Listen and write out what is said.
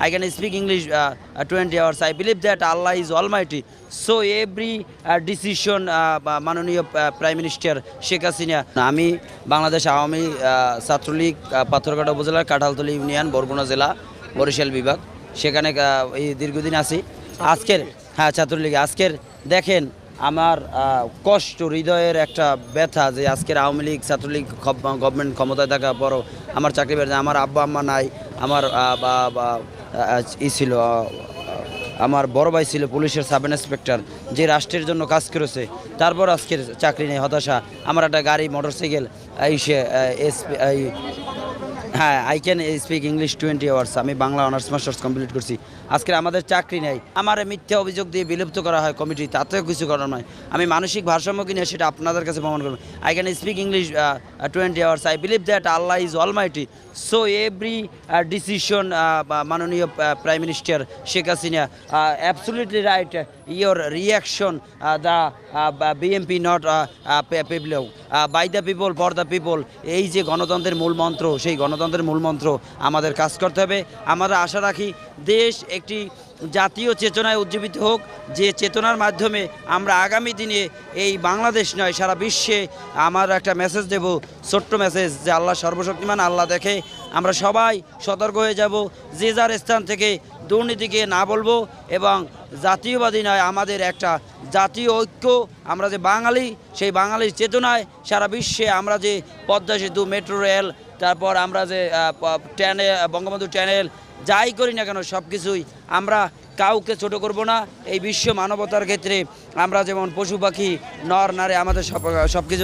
I can speak English 20 hours. I believe that Allah is Almighty. So every decision মাননীয় prime minister Sheikh Hasina. আমি বাংলাদেশ আওয়ামী ছাত্রলীগ পাথরঘাটা উপজেলার Kathaltali union Barguna জেলা বরিশাল বিভাগ সেখানে এই দীর্ঘদিন আছি। আজকের ছাত্রলীগ আজকের দেখেন আমার কষ্ট হৃদয়ের একটা ব্যথা যে আজকের আওয়ামী লীগ ছাত্রলীগ গভর্নমেন্ট ক্ষমতায় থাকা পরও আমার চাকরি বেড়ে আমার আব্বা আম্মা নাই, আমার ছিল আমার বড় ভাই ছিল পুলিশের সাব ইন্সপেক্টর যে রাষ্ট্রের জন্য কাজ করেছে, তারপর আজকের চাকরি নেই, হতাশা। আমার একটা গাড়ি motorcycle I can speak English 20 hours. আমি বাংলা অনার্স মাস্টার্স কমপ্লিট করছি। আজকে আমাদের চাকরি নেই, আমার মিথ্যা অভিযোগ দিয়ে বিলুপ্ত করা হয় কমিটি, তাতেও কিছু করার নয়। আমি মানসিক ভারসাম্য কিনে সেটা আপনাদের কাছে প্রমাণ করব। I can speak English 20 hours. I believe that Allah is almighty. So every decision মাননীয় prime minister Sheikh Hasina absolutely right. Your reaction the BMP not people by the people for the people. এই যে গণতন্ত্রের মূল মন্ত্র, সেই গণতন্ত্রের মূল মন্ত্র আমাদের কাজ করতে হবে। আমরা আশা রাখি দেশ একটি জাতীয় চেতনায় উজ্জীবিত হোক, যে চেতনার মাধ্যমে আমরা আগামী দিনে এই বাংলাদেশ নয় সারা বিশ্বে আমার একটা মেসেজ দেব, ছোট্ট মেসেজ, যে আল্লাহ সর্বশক্তিমান, আল্লাহ দেখে। আমরা সবাই সতর্ক হয়ে যাব, যে যার স্থান থেকে দুর্নীতিকে না বলবো এবং জাতীয়বাদী নয়, আমাদের একটা জাতীয় ঐক্য, আমরা যে বাঙালি সেই বাঙালির চেতনায় সারা বিশ্বে আমরা যে পদ্মা সেতু, মেট্রো রেল, তারপর আমরা যে বঙ্গবন্ধু চ্যানেল যাই করি না কেন সব কিছুই আমরা কাউকে ছোট করব না। এই বিশ্ব মানবতার ক্ষেত্রে আমরা যেমন পশু পাখি নর নারী আমাদের সব কিছু